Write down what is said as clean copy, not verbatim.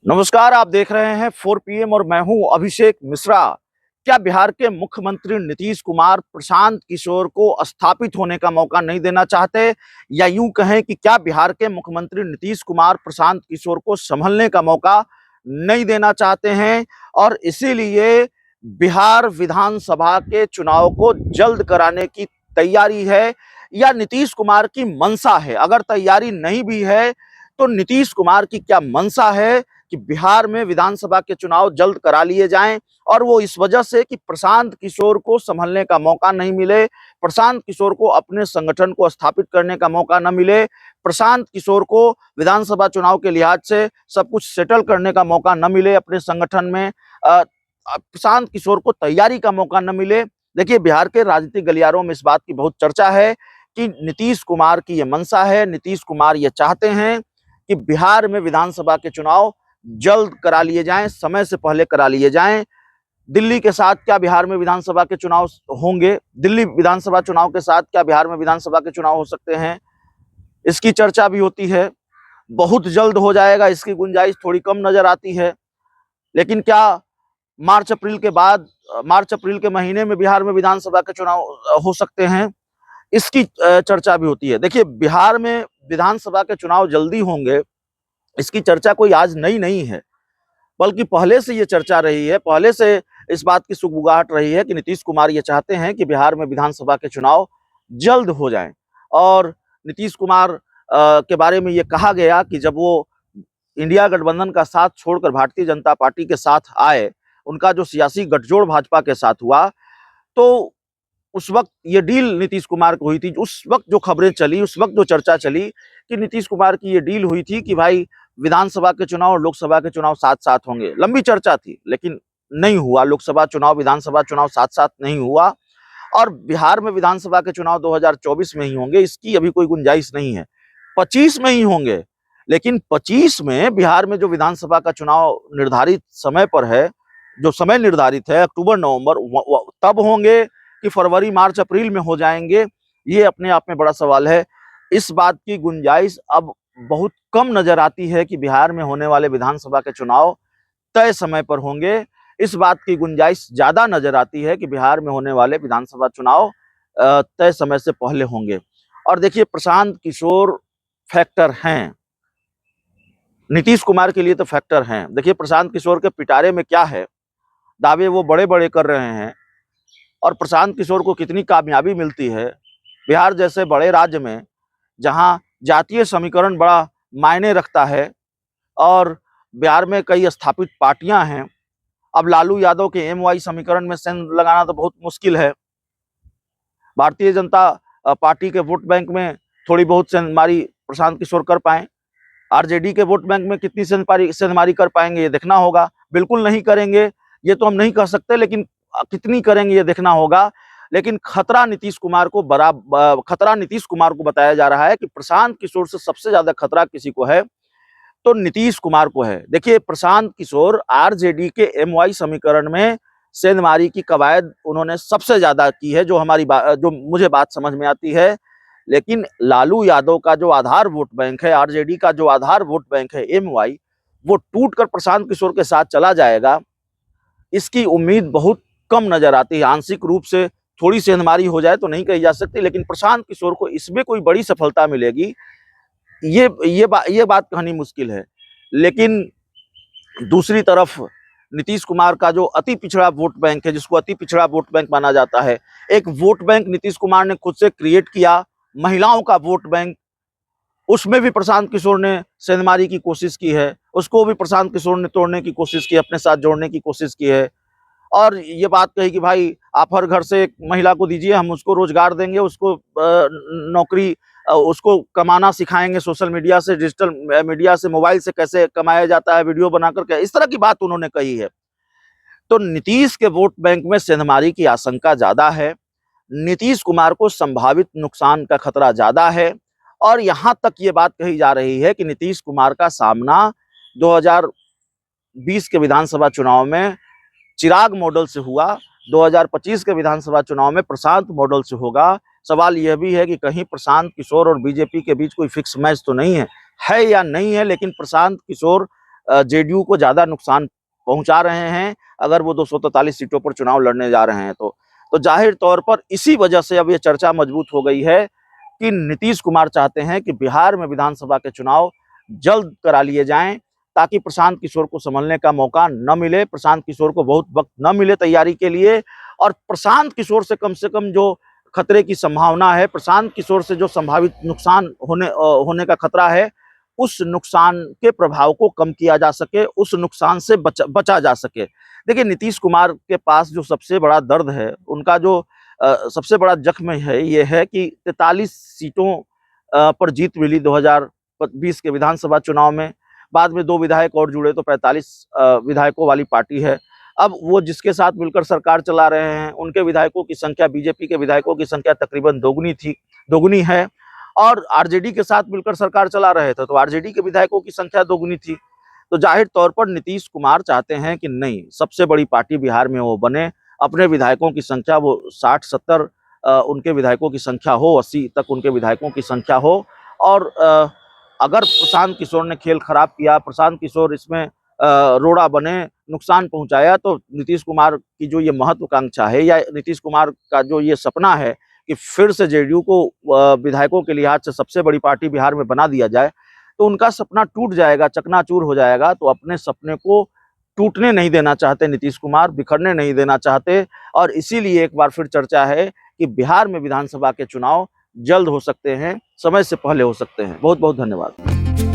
नमस्कार, आप देख रहे हैं 4 PM और मैं हूं अभिषेक मिश्रा। क्या बिहार के मुख्यमंत्री नीतीश कुमार प्रशांत किशोर को स्थापित होने का मौका नहीं देना चाहते, या यूं कहें कि क्या बिहार के मुख्यमंत्री नीतीश कुमार प्रशांत किशोर को संभलने का मौका नहीं देना चाहते हैं और इसीलिए बिहार विधानसभा के चुनाव को जल्द कराने की तैयारी है, या नीतीश कुमार की मंशा है? अगर तैयारी नहीं भी है तो नीतीश कुमार की क्या मंशा है कि बिहार में विधानसभा के चुनाव जल्द करा लिए जाएं, और वो इस वजह से कि प्रशांत किशोर को संभलने का मौका नहीं मिले, प्रशांत किशोर को अपने संगठन को स्थापित करने का मौका न मिले, प्रशांत किशोर को विधानसभा चुनाव के लिहाज से सब कुछ सेटल करने का मौका न मिले अपने संगठन में, प्रशांत किशोर को तैयारी का मौका न मिले। देखिए, बिहार के राजनीतिक गलियारों में इस बात की बहुत चर्चा है कि नीतीश कुमार की ये मंशा है, नीतीश कुमार ये चाहते हैं कि बिहार में विधानसभा के चुनाव जल्द करा लिए जाएं, समय से पहले करा लिए जाएं। दिल्ली के साथ क्या बिहार में विधानसभा के चुनाव होंगे? दिल्ली विधानसभा चुनाव के साथ क्या बिहार में विधानसभा के चुनाव हो सकते हैं? इसकी चर्चा भी होती है। बहुत जल्द हो जाएगा, इसकी गुंजाइश थोड़ी कम नजर आती है। लेकिन क्या मार्च अप्रैल के महीने में बिहार में विधानसभा के चुनाव हो सकते हैं? इसकी चर्चा भी होती है। देखिए, बिहार में विधानसभा के चुनाव जल्दी होंगे, इसकी चर्चा कोई आज नई नहीं है, बल्कि पहले से ये चर्चा रही है। पहले से इस बात की सुगबुगाहट रही है कि नीतीश कुमार ये चाहते हैं कि बिहार में विधानसभा के चुनाव जल्द हो जाएं। और नीतीश कुमार के बारे में ये कहा गया कि जब वो इंडिया गठबंधन का साथ छोड़कर भारतीय जनता पार्टी के साथ आए, उनका जो सियासी गठजोड़ भाजपा के साथ हुआ, तो उस वक्त ये डील नीतीश कुमार को हुई थी। उस वक्त जो खबरें चली, उस वक्त जो चर्चा चली कि नीतीश कुमार की ये डील हुई थी कि भाई विधानसभा के चुनाव और लोकसभा के चुनाव साथ साथ होंगे। लंबी चर्चा थी, लेकिन नहीं हुआ। लोकसभा चुनाव विधानसभा चुनाव साथ साथ नहीं हुआ, और बिहार में विधानसभा के चुनाव 2024 में ही होंगे, इसकी अभी कोई गुंजाइश नहीं है। 25 में ही होंगे, लेकिन 25 में बिहार में जो विधानसभा का चुनाव निर्धारित समय पर है, जो समय निर्धारित है अक्टूबर नवंबर, तब होंगे कि फरवरी मार्च अप्रैल में हो जाएंगे, ये अपने आप में बड़ा सवाल है। इस बात की गुंजाइश अब बहुत कम नजर आती है कि बिहार में होने वाले विधानसभा के चुनाव तय समय पर होंगे। इस बात की गुंजाइश ज्यादा नजर आती है कि बिहार में होने वाले विधानसभा चुनाव तय समय से पहले होंगे। और देखिए, प्रशांत किशोर फैक्टर हैं, नीतीश कुमार के लिए तो फैक्टर हैं। देखिए, प्रशांत किशोर के पिटारे में क्या है, दावे वो बड़े बड़े कर रहे हैं, और प्रशांत किशोर को कितनी कामयाबी मिलती है बिहार जैसे बड़े राज्य में, जहां जातीय समीकरण बड़ा मायने रखता है, और बिहार में कई स्थापित पार्टियां हैं। अब लालू यादव के MY समीकरण में सेंध लगाना तो बहुत मुश्किल है। भारतीय जनता पार्टी के वोट बैंक में थोड़ी बहुत सेंधमारी प्रशांत किशोर कर पाए, RJD के वोट बैंक में कितनी सेंधमारी कर पाएंगे ये देखना होगा। बिल्कुल नहीं करेंगे ये तो हम नहीं कह सकते, लेकिन कितनी करेंगे ये देखना होगा। लेकिन खतरा नीतीश कुमार को बताया जा रहा है कि प्रशांत किशोर से सबसे ज्यादा खतरा किसी को है तो नीतीश कुमार को है। देखिए, प्रशांत किशोर RJD के MY समीकरण में सेंधमारी की कवायद उन्होंने सबसे ज्यादा की है, जो मुझे बात समझ में आती है। लेकिन लालू यादव का जो आधार वोट बैंक है, RJD का जो आधार वोट बैंक है MY, वो टूटकर प्रशांत किशोर के साथ चला जाएगा, इसकी उम्मीद बहुत कम नजर आती है। आंशिक रूप से थोड़ी सेंधमारी हो जाए तो नहीं कही जा सकती, लेकिन प्रशांत किशोर को इसमें कोई बड़ी सफलता मिलेगी, ये बात कहनी मुश्किल है। लेकिन दूसरी तरफ नीतीश कुमार का जो अति पिछड़ा वोट बैंक है, जिसको अति पिछड़ा वोट बैंक माना जाता है, एक वोट बैंक नीतीश कुमार ने खुद से क्रिएट किया, महिलाओं का वोट बैंक। उसमें भी प्रशांत किशोर ने सेंधमारी की कोशिश की है, उसको भी प्रशांत किशोर ने तोड़ने की कोशिश की, अपने साथ जोड़ने की कोशिश की है, और ये बात कही कि भाई आप हर घर से एक महिला को दीजिए, हम उसको रोजगार देंगे, उसको नौकरी, उसको कमाना सिखाएंगे, सोशल मीडिया से, डिजिटल मीडिया से, मोबाइल से कैसे कमाया जाता है, वीडियो बनाकर के, इस तरह की बात उन्होंने कही है। तो नीतीश के वोट बैंक में सेंधमारी की आशंका ज्यादा है, नीतीश कुमार को संभावित नुकसान का खतरा ज्यादा है। और यहां तक ये बात कही जा रही है कि नीतीश कुमार का सामना 2020 के विधानसभा चुनाव में चिराग मॉडल से हुआ, 2025 के विधानसभा चुनाव में प्रशांत मॉडल से होगा। सवाल यह भी है कि कहीं प्रशांत किशोर और बीजेपी के बीच कोई फिक्स मैच तो नहीं है या नहीं है, लेकिन प्रशांत किशोर जेडीयू को ज्यादा नुकसान पहुंचा रहे हैं अगर वो 243 सीटों पर चुनाव लड़ने जा रहे हैं तो जाहिर तौर पर इसी वजह से अब ये चर्चा मजबूत हो गई है कि नीतीश कुमार चाहते हैं कि बिहार में विधानसभा के चुनाव जल्द करा लिए जाएं ताकि प्रशांत किशोर को संभलने का मौका न मिले, प्रशांत किशोर को बहुत वक्त न मिले तैयारी के लिए, और प्रशांत किशोर से कम जो खतरे की संभावना है, प्रशांत किशोर से जो संभावित नुकसान होने का खतरा है, उस नुकसान के प्रभाव को कम किया जा सके, उस नुकसान से बचा जा सके। देखिए, नीतीश कुमार के पास जो सबसे बड़ा दर्द है, उनका जो सबसे बड़ा जख्म है, ये है कि 43 सीटों पर जीत मिली 2020 के विधानसभा चुनाव में। बाद में 2 विधायक और जुड़े तो 45 विधायकों वाली पार्टी है। अब वो जिसके साथ मिलकर सरकार चला रहे हैं, उनके विधायकों की संख्या, बीजेपी के विधायकों की संख्या तकरीबन दोगुनी है, और आरजेडी के साथ मिलकर सरकार चला रहे थे तो आरजेडी के विधायकों की संख्या दोगुनी थी। तो जाहिर तौर पर नीतीश कुमार चाहते हैं कि नहीं, सबसे बड़ी पार्टी बिहार में वो बने, अपने विधायकों की संख्या वो 60-70 उनके विधायकों की संख्या हो, 80 तक उनके विधायकों की संख्या हो, और अगर प्रशांत किशोर ने खेल खराब किया, प्रशांत किशोर इसमें रोड़ा बने, नुकसान पहुंचाया, तो नीतीश कुमार की जो ये महत्वाकांक्षा है या नीतीश कुमार का जो ये सपना है कि फिर से जेडीयू को विधायकों के लिहाज से सबसे बड़ी पार्टी बिहार में बना दिया जाए, तो उनका सपना टूट जाएगा, चकनाचूर हो जाएगा। तो अपने सपने को टूटने नहीं देना चाहते नीतीश कुमार, बिखरने नहीं देना चाहते, और इसीलिए एक बार फिर चर्चा है कि बिहार में विधानसभा के चुनाव जल्द हो सकते हैं, समय से पहले हो सकते हैं। बहुत बहुत धन्यवाद।